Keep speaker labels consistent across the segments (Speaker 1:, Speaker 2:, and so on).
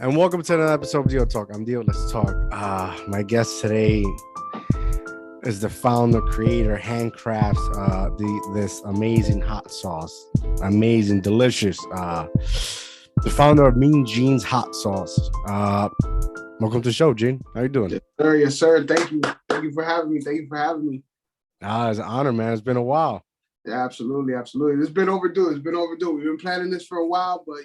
Speaker 1: and welcome to another episode of DIOTALK. I'm Dio. Let's talk. My guest today is the founder, creator, handcrafts this amazing hot sauce, amazing, delicious. The founder of Mean Gene's Hot Sauce. Welcome to the show, Gene. How you doing?
Speaker 2: Yes, sir. Thank you for having me.
Speaker 1: It's an honor, man. It's been a while.
Speaker 2: Yeah, absolutely. It's been overdue. We've been planning this for a while, but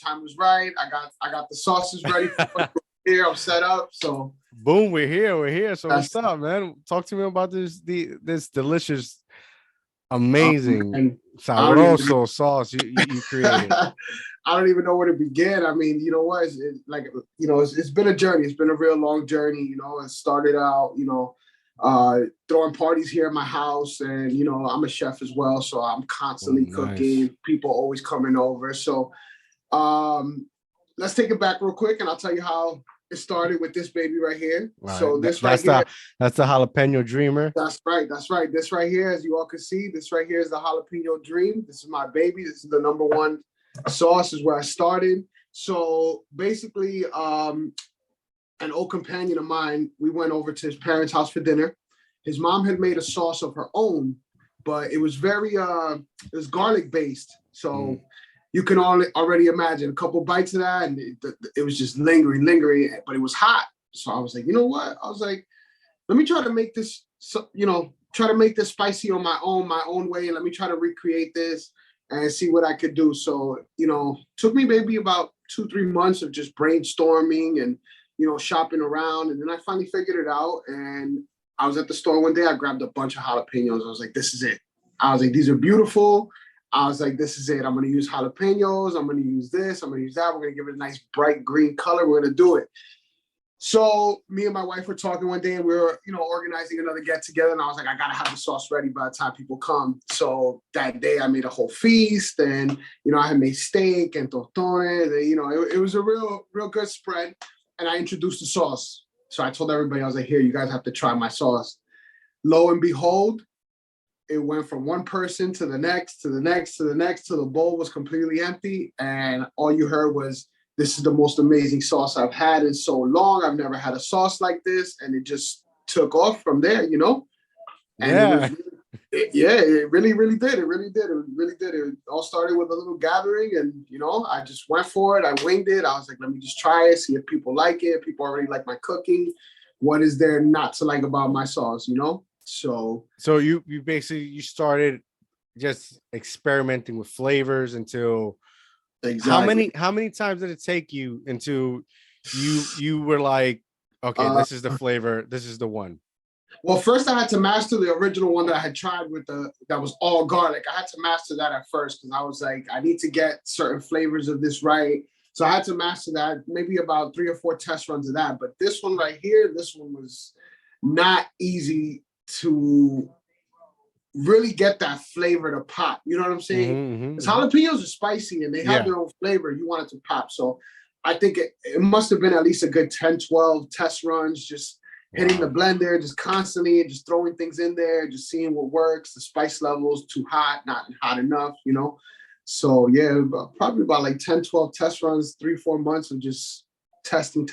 Speaker 2: time was right. I got the sauces ready for here. I'm set up. So
Speaker 1: boom, we're here. So what's up, man? Talk to me about this delicious, amazing sabroso sauce you created.
Speaker 2: I don't even know where to begin. I mean, you know what? It's been a journey. It's been a real long journey. It started out, throwing parties here at my house, and I'm a chef as well, so I'm constantly cooking. People always coming over. So let's take it back real quick, and I'll tell you how it started with this baby right here.
Speaker 1: Right.
Speaker 2: So
Speaker 1: that's the jalapeno dreamer.
Speaker 2: That's right. This right here, as you all can see, this right here is the jalapeno dream. This is my baby. This is the number one sauce, is where I started. So basically, an old companion of mine, we went over to his parents' house for dinner. His mom had made a sauce of her own, but it was it was garlic based. So you can already imagine a couple bites of that, and it was just lingering, but it was hot. So I was like, you know what? I was like, let me try to make this, spicy on my own way, and let me try to recreate this and see what I could do. So, took me maybe about 2-3 months of just brainstorming and shopping around. And then I finally figured it out. And I was at the store one day. I grabbed a bunch of jalapenos. I was like, this is it. I was like, these are beautiful. I was like, this is it. I'm going to use jalapenos. I'm going to use this. I'm going to use that. We're going to give it a nice bright green color. We're going to do it. So me and my wife were talking one day, and we were, organizing another get together. And I was like, I got to have the sauce ready by the time people come. So that day I made a whole feast, and, I had made steak and tostones. And, it was a real good spread. And I introduced the sauce. So I told everybody, I was like, here, you guys have to try my sauce. Lo and behold, it went from one person to the next, till the bowl was completely empty. And all you heard was, this is the most amazing sauce I've had in so long. I've never had a sauce like this. And it just took off from there, And it really did. It really did. It all started with a little gathering, and, I just went for it. I winged it. I was like, let me just try it, see if people like it. People already like my cooking. What is there not to like about my sauce, So
Speaker 1: you basically, you started just experimenting with flavors until... Exactly. How many times did it take you until you were like, okay, this is the flavor, this is the one?
Speaker 2: Well, first I had to master the original one that I had tried that was all garlic. I had to master that at first, because I was like, I need to get certain flavors of this right. So I had to master that, maybe about 3 or 4 test runs of that. But this one right here, this one was not easy to really get that flavor to pop. You know what I'm saying? Because jalapenos are spicy and they have their own flavor. You want it to pop. So I think it must have been at least a good 10, 12 test runs, just hitting the blender, just constantly, and just throwing things in there, just seeing what works. The spice levels, too hot, not hot enough, So yeah, probably about like 10, 12 test runs, 3-4 months of just testing.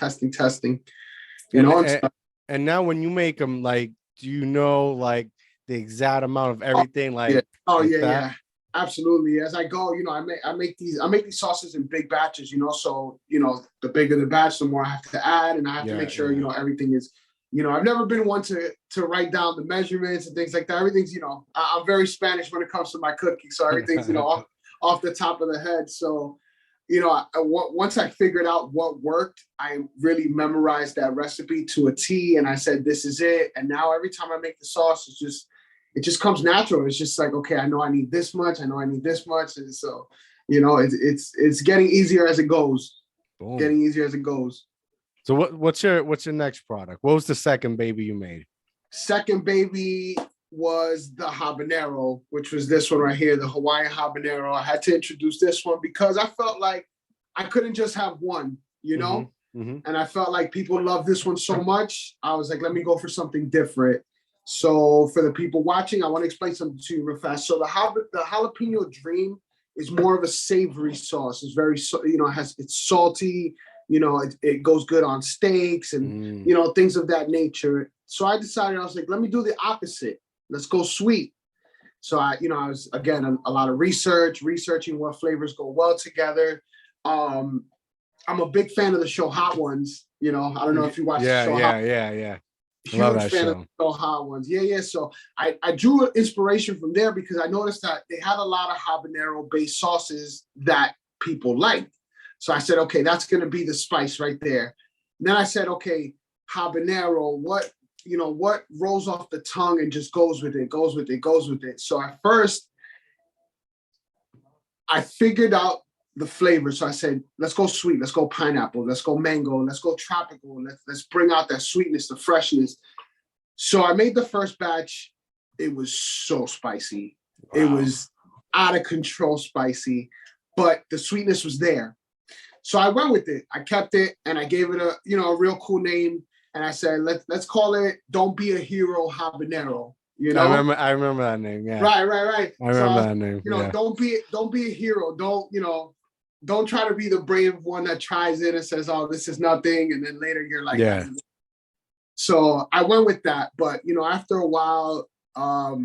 Speaker 1: And now when you make them, like, do you know, like, the exact amount of everything?
Speaker 2: Yeah, absolutely. As I go, I make these sauces in big batches, so the bigger the batch, the more I have to add, and I have to make sure everything is, I've never been one to write down the measurements and things like that. Everything's, I'm very Spanish when it comes to my cooking, so everything's off the top of the head. So once I figured out what worked, I really memorized that recipe to a T, and I said, this is it. And now every time I make the sauce, it just comes natural. It's just like, okay, I know I need this much. And so, it's getting easier as it goes.
Speaker 1: Boom. So what's your next product? What was the second baby you made?
Speaker 2: Second baby was the habanero, which was this one right here, the Hawaiian habanero. I had to introduce this one because I felt like I couldn't just have one, And I felt like people love this one so much. I was like, let me go for something different. So for the people watching, I want to explain something to you real fast. So the jalapeno dream is more of a savory sauce. It's very, it's salty. You know, it goes good on steaks and, you know, things of that nature. So I decided, I was like, let me do the opposite. Let's go sweet. So I was, again, a lot of researching what flavors go well together. I'm a big fan of the show Hot Ones. You know, I don't know if you watch the show.
Speaker 1: Yeah. Love
Speaker 2: Huge
Speaker 1: that
Speaker 2: fan
Speaker 1: show.
Speaker 2: of the show Hot Ones. Yeah. So I drew inspiration from there because I noticed that they had a lot of habanero-based sauces that people like. So I said, okay, that's going to be the spice right there. And then I said, okay, habanero, what rolls off the tongue and just goes with it. So at first, I figured out the flavor. So I said, let's go sweet, let's go pineapple, let's go mango, let's go tropical, let's bring out that sweetness, the freshness. So I made the first batch. It was so spicy. Wow. It was out of control spicy, but the sweetness was there. So I went with it. I kept it and I gave it a real cool name. And I said, let's call it Don't Be a Hero Habanero. You know?
Speaker 1: I remember that name. Yeah.
Speaker 2: Right.
Speaker 1: I remember that name.
Speaker 2: Don't be a hero. Don't try to be the brave one that tries it and says, oh, this is nothing. And then later you're like,
Speaker 1: yeah.
Speaker 2: So I went with that. But, after a while, I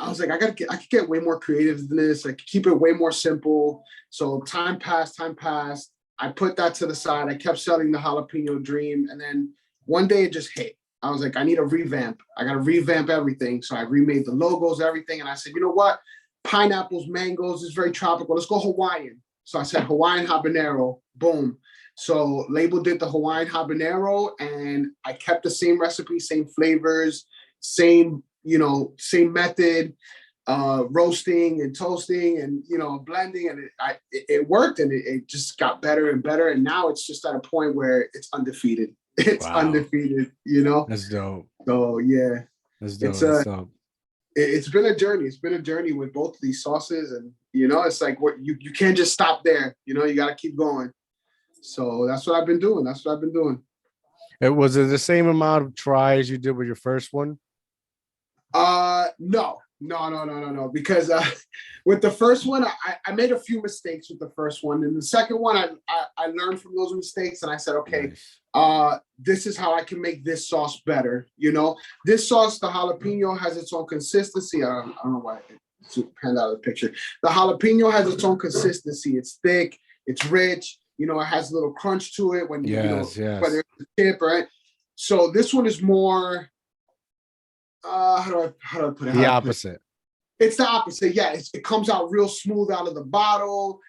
Speaker 2: was like, I could get way more creative than this. I could keep it way more simple. So time passed. I put that to the side. I kept selling the jalapeno dream. And then one day it just hit. I was like, I need a revamp. I got to revamp everything. So I remade the logos, everything. And I said, you know what? Pineapples, mangoes, is very tropical. Let's go Hawaiian. So I said, Hawaiian habanero, boom. So labeled it the Hawaiian habanero. And I kept the same recipe, same flavors, same method, roasting and toasting and, blending. And it worked and it just got better and better. And now it's just at a point where it's undefeated. It's undefeated,
Speaker 1: That's dope.
Speaker 2: So yeah,
Speaker 1: that's dope.
Speaker 2: It's been a journey. It's been a journey with both of these sauces, and it's like what you can't just stop there. You got to keep going. So that's what I've been doing.
Speaker 1: Was it the same amount of tries you did with your first one?
Speaker 2: No. Because with the first one, I made a few mistakes with the first one, and the second one, I learned from those mistakes, and I said, okay, nice. This is how I can make this sauce better. This sauce, the jalapeno, has its own consistency. I don't know why it's panned out of the picture. The jalapeno has its own consistency. It's thick. It's rich. It has a little crunch to it when whether it's a chip, right? So this one is more. How do I put it?
Speaker 1: The opposite.
Speaker 2: It's the opposite. Yeah, it comes out real smooth out of the bottle.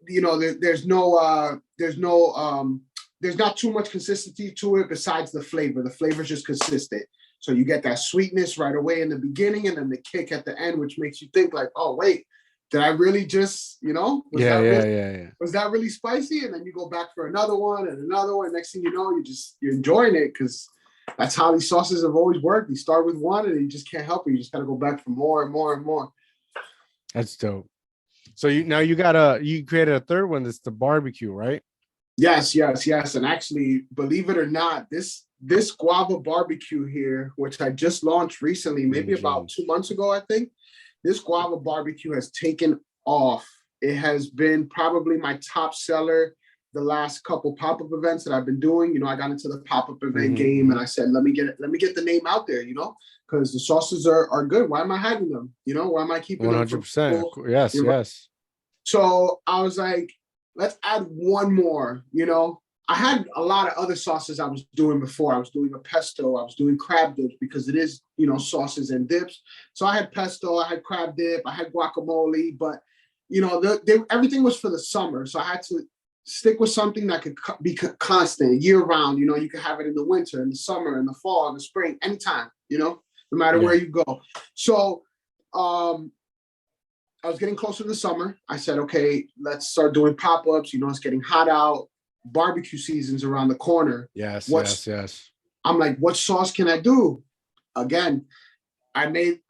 Speaker 2: There's not too much consistency to it besides the flavor. The flavor is just consistent. So you get that sweetness right away in the beginning, and then the kick at the end, which makes you think like, oh wait, did I really just, was that really spicy? And then you go back for another one and another one. Next thing you know, you're enjoying it because that's how these sauces have always worked. You start with one and you just can't help it. You just got to go back for more and more and more.
Speaker 1: That's dope. So you created a third one. That's the barbecue, right?
Speaker 2: Yes. And actually, believe it or not, this guava barbecue here, which I just launched recently, maybe about 2 months ago, I think, this guava barbecue has taken off. It has been probably my top seller the last couple pop-up events that I've been doing. I got into the pop-up event game, and I said, let me get the name out there, because the sauces are good. Why am I hiding them? Why am I keeping
Speaker 1: 100%? Yes.
Speaker 2: So I was like, let's add one more. I had a lot of other sauces I was doing before. I was doing a pesto. I was doing crab dips because it is, sauces and dips. So I had pesto, I had crab dip, I had guacamole, but everything was for the summer. So I had to stick with something that could be constant year round. You could have it in the winter, in the summer, in the fall, in the spring, anytime, no matter where you go. So I was getting closer to the summer. I said, okay, let's start doing pop-ups. It's getting hot out. Barbecue season's around the corner.
Speaker 1: Yes.
Speaker 2: I'm like, what sauce can I do? Again, I made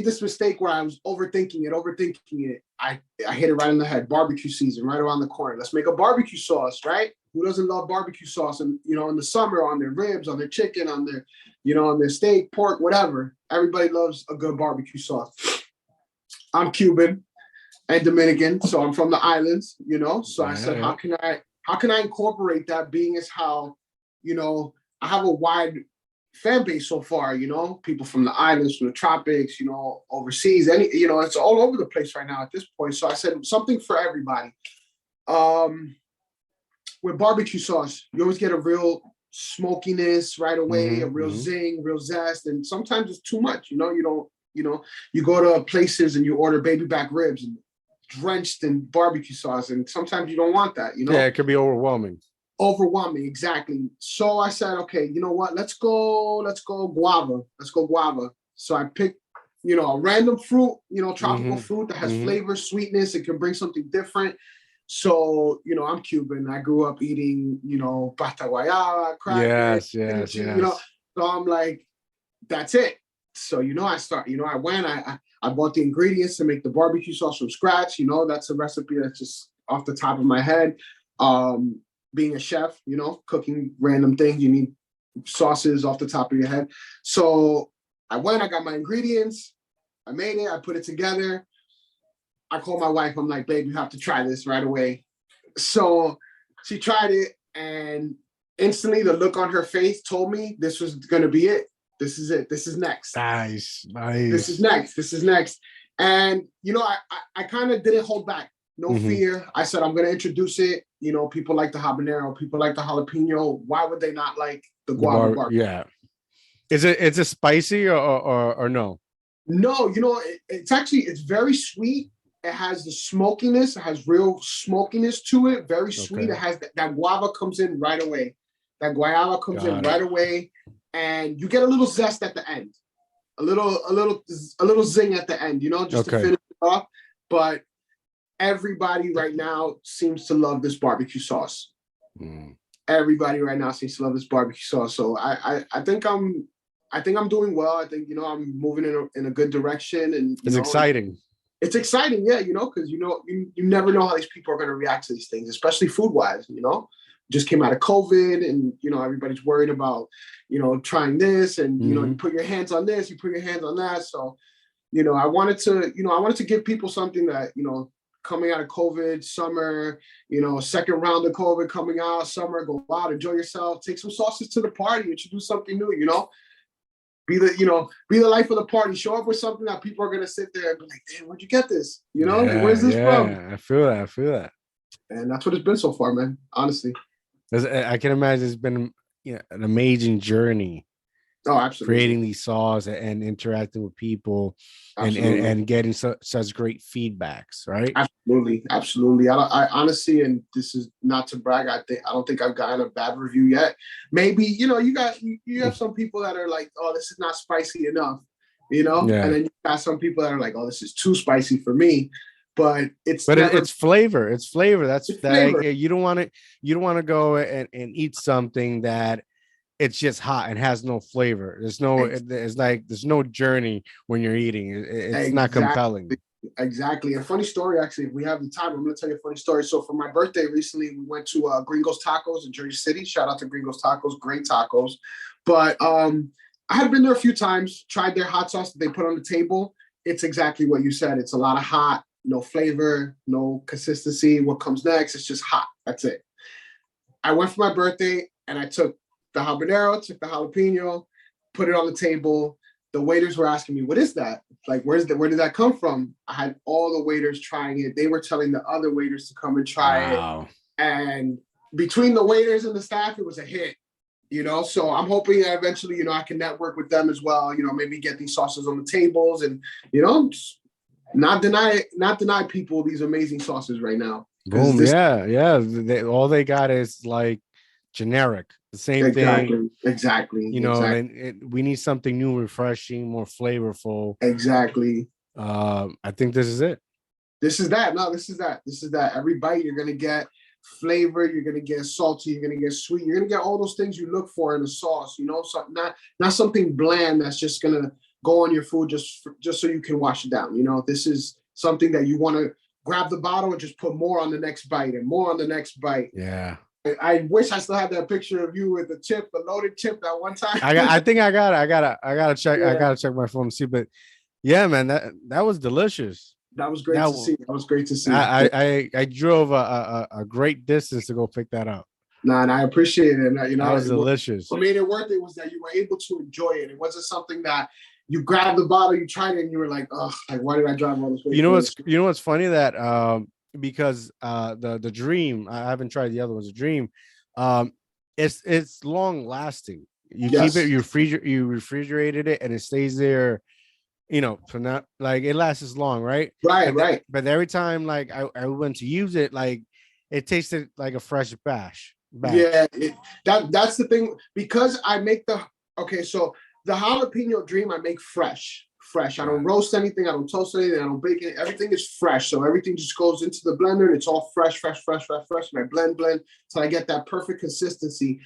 Speaker 2: this mistake where I was overthinking it. I hit it right in the head. Barbecue season, right around the corner. Let's make a barbecue sauce, right? Who doesn't love barbecue sauce? And in the summer, on their ribs, on their chicken, on their, on their steak, pork, whatever. Everybody loves a good barbecue sauce. I'm Cuban and Dominican, so I'm from the islands, So I said, how how can I incorporate that, being as how, you know, I have a wide fan base so far, you know, people from the islands, from the tropics, you know, overseas, you know, it's all over the place right now at this point. So I said something for everybody. With barbecue sauce, you always get a real smokiness right away, a real zing, real zest, and sometimes it's too much. You know, you go to places and you order baby back ribs and drenched in barbecue sauce, and sometimes you don't want that. You know,
Speaker 1: yeah, it could be overwhelming.
Speaker 2: Overwhelming, exactly. So I said, okay, you know what? Let's go guava. Let's go guava. So I picked, you know, a random fruit, you know, tropical fruit that has flavor, sweetness. It can bring something different. So, you know, I'm Cuban. I grew up eating, you know, pata guayaba, crackers,
Speaker 1: Yes.
Speaker 2: you know. So I'm like, that's it. So, you know, I bought the ingredients to make the barbecue sauce from scratch. You know, that's a recipe that's just off the top of my head. Being a chef, you know, cooking random things, you need sauces off the top of your head. So I got my ingredients, I made it, I put it together. I called my wife, I'm like, babe, you have to try this right away. So she tried it, and instantly the look on her face told me this was gonna be it. This is it. This is next.
Speaker 1: Nice.
Speaker 2: This is next. This is next. And, you know, I kind of didn't hold back. No fear. I said, I'm going to introduce it. You know, people like the habanero, people like the jalapeno. Why would they not like the guava barbecue?
Speaker 1: Yeah. Is it spicy or no?
Speaker 2: No, you know, it's very sweet. It has the smokiness. It has real smokiness to it. Very sweet. It has that guava comes in right away. That guayaba comes in right away, and you get a little zest at the end, a little zing at the end. You know, just to finish it off. But everybody right now seems to love this barbecue sauce. Everybody right now seems to love this barbecue sauce. So I think I'm doing well. I think, you know, I'm moving in a good direction, and
Speaker 1: it's exciting.
Speaker 2: It's exciting, yeah, you know, because you know you never know how these people are going to react to these things, especially food wise. You know, just came out of COVID, and you know everybody's worried about, you know, trying this, and you know, you put your hands on this, you put your hands on that. So, you know, I wanted to give people something that, you know, coming out of COVID, summer, you know, second round of COVID coming out, summer, go out, enjoy yourself, take some sauces to the party, introduce something new, you know. Be the life of the party. Show up with something that people are gonna sit there and be like, "Damn, where'd you get this? You know, like, where's this from?"
Speaker 1: I feel that.
Speaker 2: And that's what it's been so far, man. Honestly,
Speaker 1: I can imagine it's been, you know, an amazing journey.
Speaker 2: Oh, absolutely.
Speaker 1: Creating these sauce and interacting with people, and getting such great feedbacks, right?
Speaker 2: Absolutely. I honestly, and this is not to brag, I don't think I've gotten a bad review yet. Maybe, you know, you have some people that are like, oh, this is not spicy enough, you know, and then you got some people that are like, oh, this is too spicy for me. But it's
Speaker 1: flavor. It's flavor. That's
Speaker 2: flavor.
Speaker 1: You don't want to go and eat something that it's just hot and has no flavor. There's no journey when you're eating. It's not compelling.
Speaker 2: Exactly. A funny story, actually, if we have the time, I'm going to tell you a funny story. So for my birthday recently, we went to Gringos Tacos in Jersey City. Shout out to Gringos Tacos, great tacos. But I had been there a few times, tried their hot sauce that they put on the table. It's exactly what you said. It's a lot of hot, no flavor, no consistency. What comes next? It's just hot. That's it. I went for my birthday and I took the habanero, took the jalapeno, put it on the table. The waiters were asking me, what is that? Like, where did that come from? I had all the waiters trying it. They were telling the other waiters to come and try it. And between the waiters and the staff, it was a hit, you know? So I'm hoping that eventually, you know, I can network with them as well, you know, maybe get these sauces on the tables and, you know, not deny people these amazing sauces right now.
Speaker 1: Boom. All they got is like generic, the same thing.
Speaker 2: Exactly.
Speaker 1: You know, and we need something new, refreshing, more flavorful.
Speaker 2: Exactly.
Speaker 1: I think this is it.
Speaker 2: This is that. No, this is that. Every bite you're gonna get flavor. You're gonna get salty. You're gonna get sweet. You're gonna get all those things you look for in a sauce. You know, so not something bland that's just gonna go on your food just so you can wash it down. You know, this is something that you want to grab the bottle and just put more on the next bite and more on the next bite.
Speaker 1: Yeah.
Speaker 2: I wish I still had that picture of you with the loaded chip that one time.
Speaker 1: I think I gotta check. Yeah. I gotta check my phone to see. But yeah, man, that was delicious.
Speaker 2: That was great
Speaker 1: That
Speaker 2: to see. That was great to see.
Speaker 1: I drove a great distance to go pick that up.
Speaker 2: Nah, and I appreciate it. And,
Speaker 1: That was delicious.
Speaker 2: What made it worth it was that you were able to enjoy it. It wasn't something that you grabbed the bottle, you tried it, and you were like, "Oh, like why did I drive all this way?"
Speaker 1: You know what's funny that because the Dream, I haven't tried the other ones. The Dream, it's long lasting. You keep it, you refrigerated it, and it stays there. You know, for not like it lasts as long, right?
Speaker 2: Right.
Speaker 1: But every time like I went to use it, like it tasted like a fresh batch.
Speaker 2: Yeah, that's the thing, because I make so the jalapeno Dream I make fresh. I don't roast anything, I don't toast anything, I don't bake it. Everything is fresh, so everything just goes into the blender and it's all fresh. And I blend so I get that perfect consistency.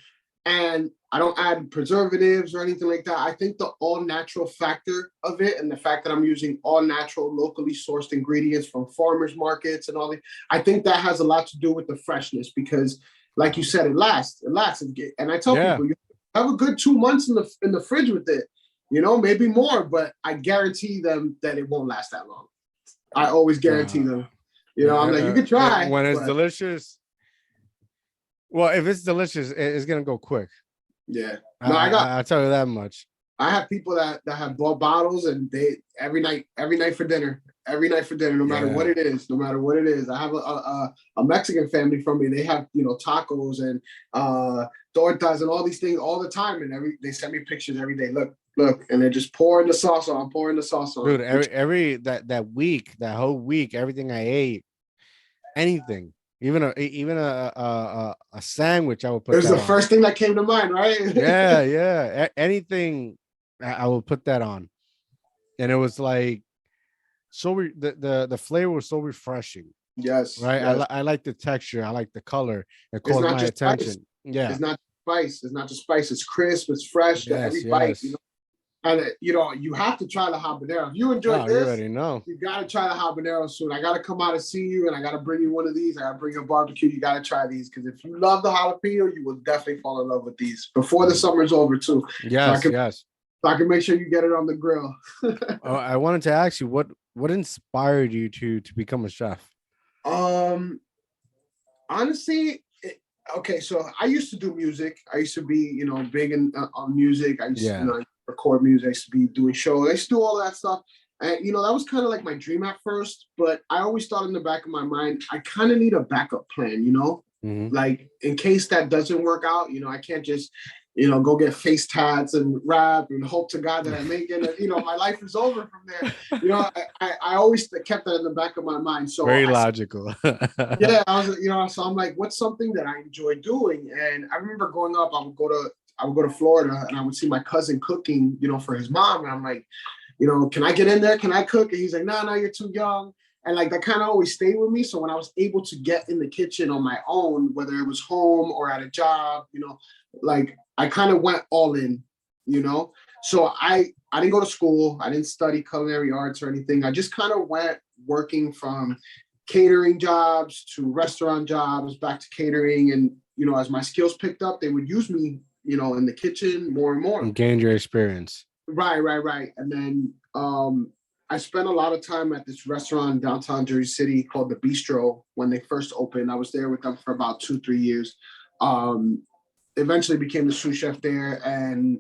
Speaker 2: And I don't add preservatives or anything like that. I think the all natural factor of it, and the fact that I'm using all natural, locally sourced ingredients from farmers markets and all that, I think that has a lot to do with the freshness, because like you said, it lasts. And I tell people, you have a good 2 months in the fridge with it, maybe more, but I guarantee them that it won't last that long. I always guarantee them. I'm like, you can try.
Speaker 1: When it's delicious. Well, if it's delicious, it's gonna go quick.
Speaker 2: Yeah.
Speaker 1: No, I'll tell you that much.
Speaker 2: I have people that have bought bottles, and they every night for dinner, no matter what it is. I have a Mexican family from me. They have, tacos and tortas and all these things all the time. And they send me pictures every day. Look, and they're just pouring the sauce on.
Speaker 1: Dude, every that whole week, everything I ate, anything. Even a sandwich, I would put.
Speaker 2: It was the first thing that came to mind, right?
Speaker 1: Yeah. Anything, I will put that on, and it was like the flavor was so refreshing.
Speaker 2: Yes,
Speaker 1: right.
Speaker 2: Yes.
Speaker 1: I like the texture. I like the color. It caught my attention.
Speaker 2: Spice.
Speaker 1: Yeah,
Speaker 2: it's not spice. It's not just spice. It's crisp. It's fresh. Every bite, And you have to try the habanero. If you enjoy this,
Speaker 1: you already know.
Speaker 2: You gotta try the habanero soon. I gotta come out and see you, and I gotta bring you one of these. I gotta bring you a barbecue. You gotta try these, because if you love the jalapeno, you will definitely fall in love with these before the summer's over too.
Speaker 1: Yes,
Speaker 2: So I can make sure you get it on the grill.
Speaker 1: I wanted to ask you what inspired you to become a chef?
Speaker 2: Honestly, okay. So I used to do music. I used to be, big on music. I used to, record music. I used to be doing shows. I used to do all that stuff. And, that was kind of like my dream at first, but I always thought in the back of my mind, I kind of need a backup plan, like in case that doesn't work out, I can't just, go get face tats and rap and hope to God that I make it. And, my life is over from there. I always kept that in the back of my mind. So
Speaker 1: very logical.
Speaker 2: Yeah, I was, so I'm like, what's something that I enjoy doing? And I remember growing up, I would go to Florida, and I would see my cousin cooking, for his mom. And I'm like, can I get in there? Can I cook? And he's like, no, you're too young. And like, that kind of always stayed with me. So when I was able to get in the kitchen on my own, whether it was home or at a job, like I kind of went all in, So I didn't go to school. I didn't study culinary arts or anything. I just kind of went working from catering jobs to restaurant jobs, back to catering. And, as my skills picked up, they would use me, in the kitchen more and more.
Speaker 1: And gained your experience.
Speaker 2: Right. And then I spent a lot of time at this restaurant in downtown Jersey City called The Bistro when they first opened. I was there with them for about 2-3 years. Eventually became the sous chef there. And,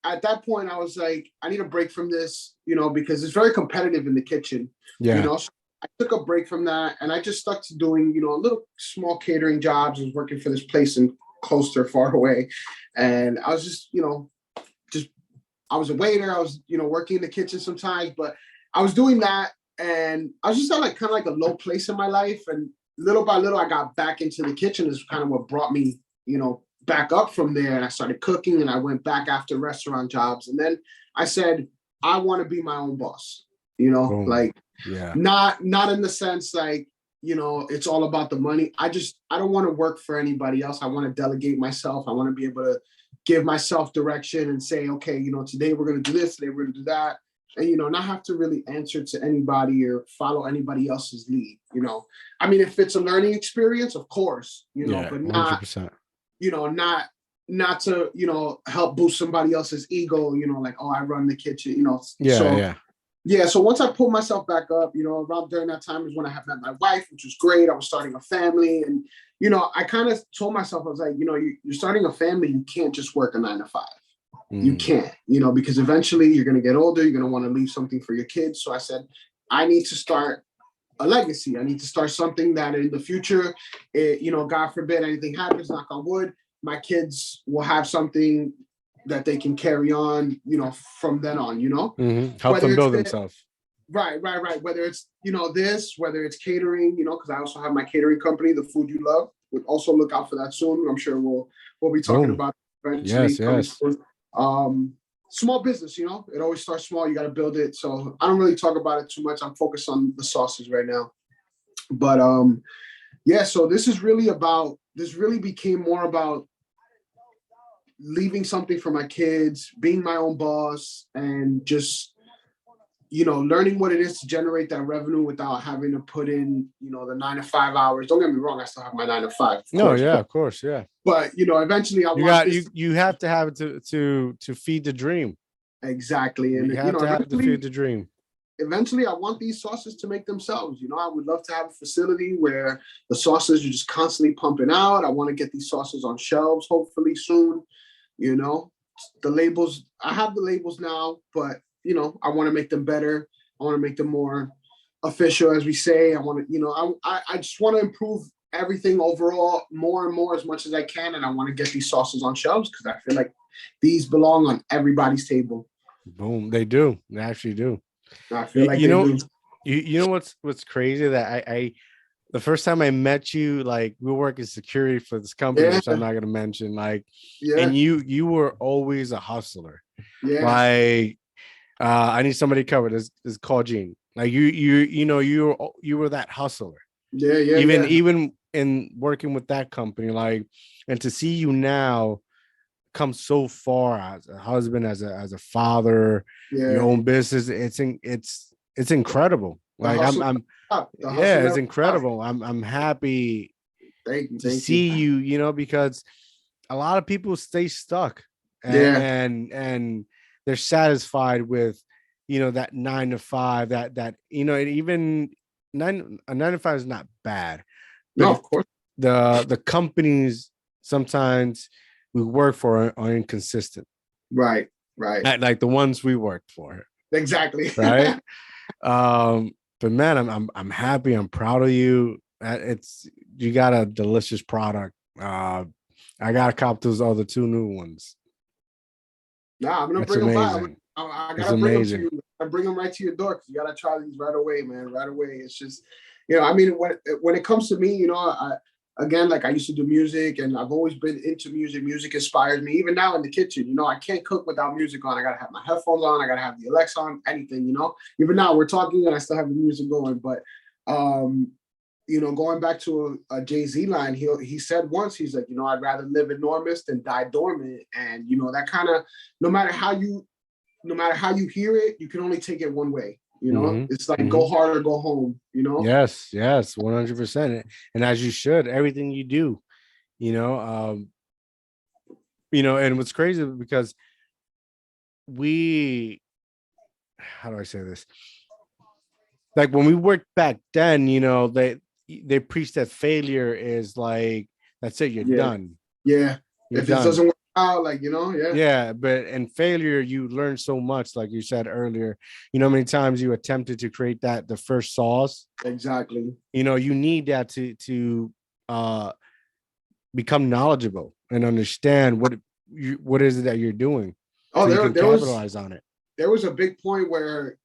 Speaker 2: at that point I was like, I need a break from this, because it's very competitive in the kitchen.
Speaker 1: Yeah.
Speaker 2: So I took a break from that, and I just stuck to doing, little small catering jobs. I was working for this place in Coaster, far away. And I was just, I was a waiter. I was, working in the kitchen sometimes, but I was doing that. And I was just at like kind of like a low place in my life. And little by little, I got back into the kitchen. Is kind of what brought me, back up from there. And I started cooking, and I went back after restaurant jobs. And then I said, I want to be my own boss, like, not in the sense like, it's all about the money. I don't want to work for anybody else. I want to delegate myself. I want to be able to give myself direction and say, okay, today we're going to do this, today we're going to do that. And, not have to really answer to anybody or follow anybody else's lead. I mean, if it's a learning experience, of course, but not, 100%. Not to, help boost somebody else's ego, like, oh, I run the kitchen,
Speaker 1: Yeah.
Speaker 2: Yeah, so once I pulled myself back up, around during that time is when I had met my wife, which was great. I was starting a family, and I kind of told myself, I was like, you're starting a family, you can't just work a 9 to 5. You can't, because eventually you're going to get older, you're going to want to leave something for your kids. So I said, I need to start a legacy. I need to start something that in the future, God forbid anything happens, knock on wood, my kids will have something that they can carry on, from then on,
Speaker 1: Help
Speaker 2: whether
Speaker 1: them
Speaker 2: it's
Speaker 1: build themselves.
Speaker 2: right. Whether it's, whether it's catering, because I also have my catering company, The Food You Love. Would also look out for that soon. I'm sure we'll be talking
Speaker 1: Boom.
Speaker 2: about it eventually.
Speaker 1: Yes.
Speaker 2: Small business, it always starts small. You got to build it. So I don't really talk about it too much. I'm focused on the sauces right now. But yeah, so this really became more about leaving something for my kids, being my own boss, and just learning what it is to generate that revenue without having to put in, the 9 to 5 hours. Don't get me wrong, I still have my 9 to 5.
Speaker 1: Of course, yeah.
Speaker 2: But eventually I want
Speaker 1: you have to have it to feed the dream.
Speaker 2: Exactly. And
Speaker 1: you have to have to feed the dream.
Speaker 2: Eventually I want these sauces to make themselves. I would love to have a facility where the sauces are just constantly pumping out. I want to get these sauces on shelves hopefully soon. The labels, I have the labels now, but I want to make them better. I want to make them more official, as we say. I want to, I just want to improve everything overall more and more as much as I can. And I want to get these sauces on shelves because I feel like these belong on everybody's table.
Speaker 1: Boom. They do. They actually do.
Speaker 2: I feel like they do.
Speaker 1: You know what's crazy that I the first time I met you, like we were working security for this company, which I'm not gonna mention, and you were always a hustler.
Speaker 2: Yeah.
Speaker 1: Like I need somebody covered. This call Gene. Like you were that hustler.
Speaker 2: Yeah.
Speaker 1: Even in working with that company, and to see you now come so far as a husband, as a father, your own business, it's incredible. It's incredible. I'm happy to see you, because a lot of people stay stuck and they're satisfied with that 9 to 5, that even a 9 to 5 is not bad.
Speaker 2: No, of course.
Speaker 1: The companies sometimes we work for are inconsistent.
Speaker 2: Right.
Speaker 1: Like the ones we worked for.
Speaker 2: Exactly.
Speaker 1: Right. But man, I'm happy. I'm proud of you. You got a delicious product. I gotta cop those other 2 new ones.
Speaker 2: Nah, I'm gonna bring them by. I gotta bring them to you. I bring them right to your door because you gotta try these right away, man. Right away. It's just, when it comes to me, again, like I used to do music and I've always been into music. Music inspires me. Even now in the kitchen, I can't cook without music on. I gotta have my headphones on. I gotta have the Alexa on. Anything, Even now we're talking and I still have the music going. But going back to a Jay-Z line, he said once, he's like, I'd rather live enormous than die dormant. And that kind of, no matter how you hear it, you can only take it one way. It's like go hard or go home.
Speaker 1: Yes, 100%. And as you should, everything you do, and what's crazy because how do I say this? Like when we worked back then, they preached that failure is like, that's it, you're done.
Speaker 2: Yeah. If it doesn't work out,
Speaker 1: Yeah, but in failure, you learn so much, like you said earlier. How many times you attempted to create the first sauce?
Speaker 2: Exactly.
Speaker 1: You need that to become knowledgeable and understand what is it that you're doing.
Speaker 2: Oh,
Speaker 1: so you can capitalize on it.
Speaker 2: There was a big point where,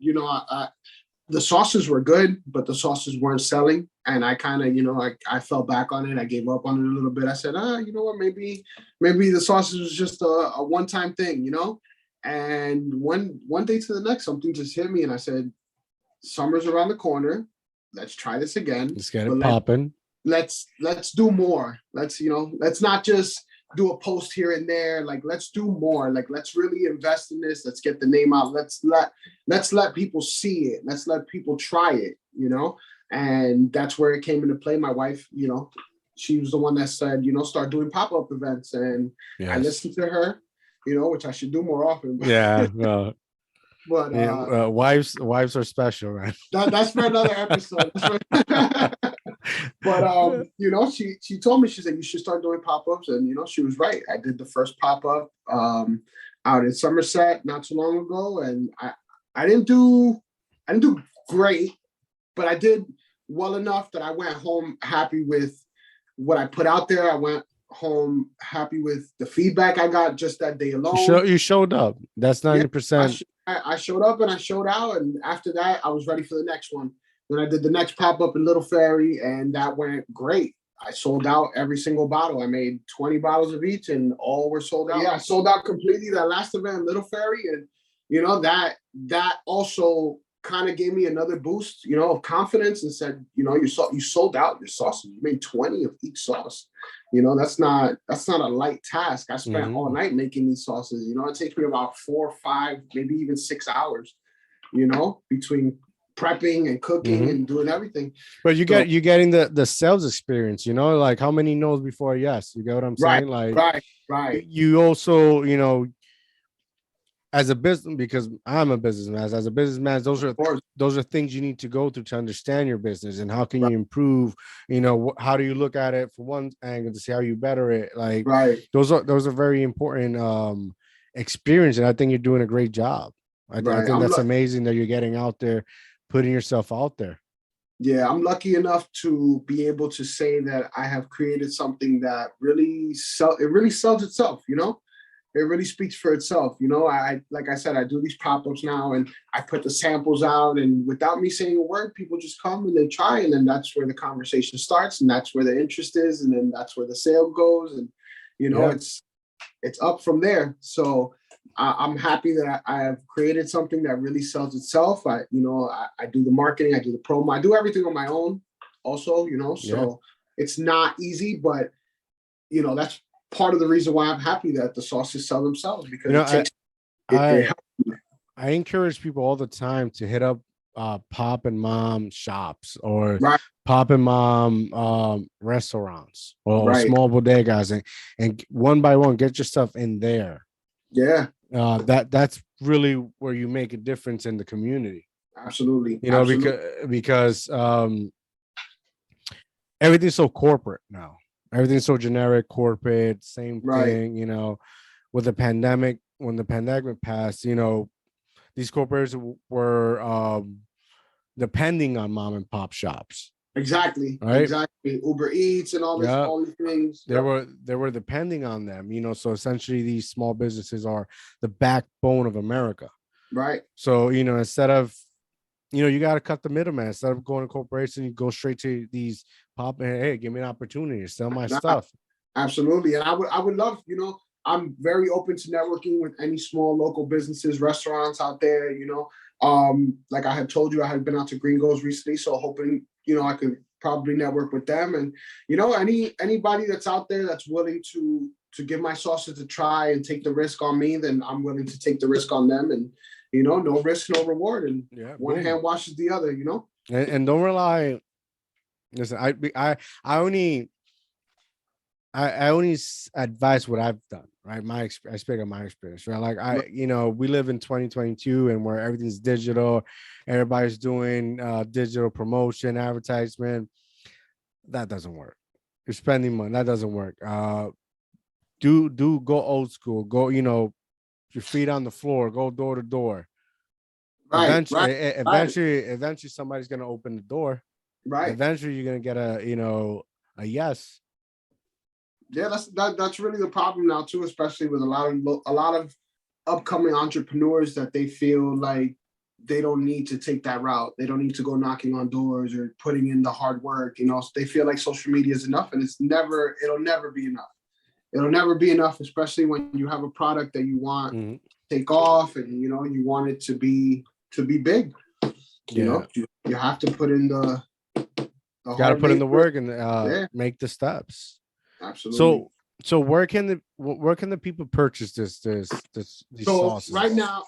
Speaker 2: the sauces were good, but the sauces weren't selling. And I kind of, I fell back on it. I gave up on it a little bit. I said, you know what, maybe the sauces was just a one-time thing, And one day to the next, something just hit me and I said, summer's around the corner. Let's try this again.
Speaker 1: Let's get it popping.
Speaker 2: Let's do more. Let's not just do a post here and there. Like, let's do more. Like, let's really invest in this. Let's get the name out. Let's let people see it. Let's let people try it, and that's where it came into play. My wife, she was the one that said, start doing pop-up events. And I listened to her, which I should do more often.
Speaker 1: Yeah. No.
Speaker 2: But
Speaker 1: Yeah, wives are special, right?
Speaker 2: that's for another episode. But you know, she told me, she said you should start doing pop-ups, and you know, she was right. I did the first pop-up out in Somerset not too long ago, and I didn't do great, but I did well enough that I went home happy with what I put out there. I went home happy with the feedback I got just that day alone.
Speaker 1: You showed up. That's 90%.
Speaker 2: I showed up and I showed out, and after that, I was ready for the next one. Then I did the next pop up in Little Ferry, and that went great. I sold out every single bottle. I made 20 bottles of each, and all were sold out. Yeah, I sold out completely that last event in Little Ferry, and you know that also kind of gave me another boost, you know, of confidence, and said, you know, you sold out your sauces. You made 20 of each sauce. You know, that's not a light task. I spent all night making these sauces. You know, it takes me about 4 or 5, maybe even 6 hours, you know, between prepping and cooking and doing everything.
Speaker 1: But you're getting the sales experience, you know, like how many no's before yes? You get what I'm saying?
Speaker 2: Right.
Speaker 1: You also, you know, as a business, because I'm a businessman, as a businessman, those are things you need to go through to understand your business and how can you improve. You know, how do you look at it from one angle to see how you better it? Like, those are very important experience, and I think you're doing a great job. I think that's amazing that you're getting out there, putting yourself out there.
Speaker 2: Yeah, I'm lucky enough to be able to say that I have created something that really sells itself, you know. It really speaks for itself. You know, like I said, I do these pop-ups now, and I put the samples out, and without me saying a word, people just come and they try, and then that's where the conversation starts, and that's where the interest is, and then that's where the sale goes, and you know, it's up from there. So I'm happy that I have created something that really sells itself. I do the marketing, I do the promo, I do everything on my own also, you know, so it's not easy, but you know, that's part of the reason why I'm happy that the sauces sell themselves, because
Speaker 1: I encourage people all the time to hit up pop and mom shops or pop and mom restaurants or small bodegas, and one by one get your stuff in there. That's really where you make a difference in the community.
Speaker 2: Absolutely.
Speaker 1: You know, because everything's so corporate now. Everything's so generic, corporate, same thing, you know. With the pandemic, when the pandemic passed, you know, these corporations were depending on mom and pop shops.
Speaker 2: Exactly. Uber Eats and all these things.
Speaker 1: They were depending on them, you know. So essentially these small businesses are the backbone of America.
Speaker 2: Right.
Speaker 1: So, you know, instead of, you know, you got to cut the middleman. Instead of going to corporations, you go straight to these pop and hey, give me an opportunity to sell my stuff.
Speaker 2: Absolutely. And I would love, you know, I'm very open to networking with any small local businesses, restaurants out there, you know. Like I had told you, I had been out to Gringos recently, so hoping, you know, I could probably network with them. And, you know, anybody that's out there that's willing to give my sauces a try and take the risk on me, then I'm willing to take the risk on them. And, you know, no risk, no reward. And one hand washes the other, you know.
Speaker 1: And don't rely. Listen, I only advise what I've done, right? I speak of my experience, right? Like you know, we live in 2022 and where everything's digital, everybody's doing digital promotion, advertisement. That doesn't work. You're spending money. That doesn't work. Do go old school. Go, you know, your feet on the floor. Go door to door. Eventually, somebody's gonna open the door.
Speaker 2: Right.
Speaker 1: Eventually, you're gonna get a yes.
Speaker 2: Yeah, that's really the problem now too, especially with a lot of upcoming entrepreneurs that they feel like they don't need to take that route. They don't need to go knocking on doors or putting in the hard work. You know, they feel like social media is enough, and it'll never be enough. It'll never be enough, especially when you have a product that you want to take off, and you know you want it to be big. You know, you have to put in the
Speaker 1: got to put in the work and make the steps.
Speaker 2: Absolutely.
Speaker 1: So where can the people purchase these sauces?
Speaker 2: Right now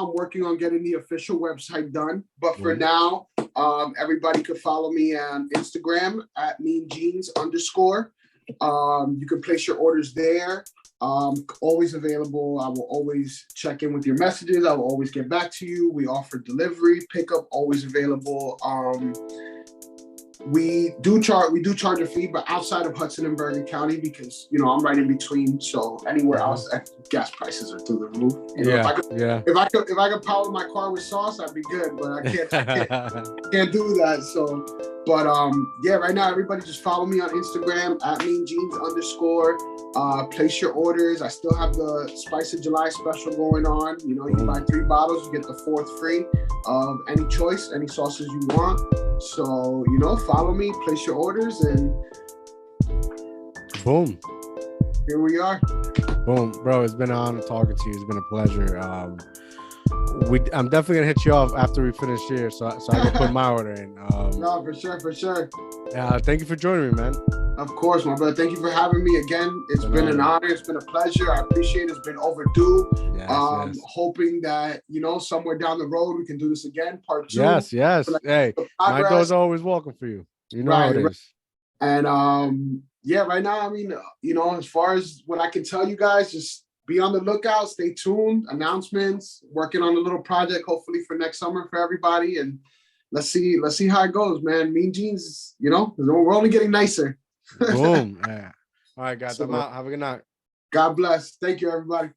Speaker 2: I'm working on getting the official website done. But for now, everybody could follow me on Instagram at meanjeans_. You can place your orders there. Always available. I will always check in with your messages. I will always get back to you. We offer delivery, pickup, always available. We do charge a fee, but outside of Hudson and Bergen County, because I'm right in between. So anywhere else, gas prices are through the roof. If I could power my car with sauce, I'd be good. But I can't do that. So, but right now everybody just follow me on Instagram at @meanjeans_. Place your orders. I still have the Spice of July special going on. You buy 3 bottles, you get the 4th free of any choice, any sauces you want. So, follow me, place your orders, and
Speaker 1: boom.
Speaker 2: Here we are.
Speaker 1: Boom, bro. It's been an honor talking to you. It's been a pleasure. I'm definitely gonna hit you off after we finish here, so I can put my order in.
Speaker 2: No, for sure.
Speaker 1: Thank you for joining me, man.
Speaker 2: Of course, my brother. Thank you for having me again. It's been an honor. It's been a pleasure. I appreciate it. It's been overdue. Yes. Hoping that, somewhere down the road we can do this again, part 2.
Speaker 1: Yes. Hey, my door's always welcome for you. You know how it is.
Speaker 2: And right now, I mean, as far as what I can tell you guys, just be on the lookout, stay tuned, announcements, working on a little project, hopefully for next summer for everybody. And let's see how it goes, man. Mean Jeans, we're only getting nicer.
Speaker 1: Boom. Yeah. All right, guys. I'm out. Have a good night.
Speaker 2: God bless. Thank you, everybody.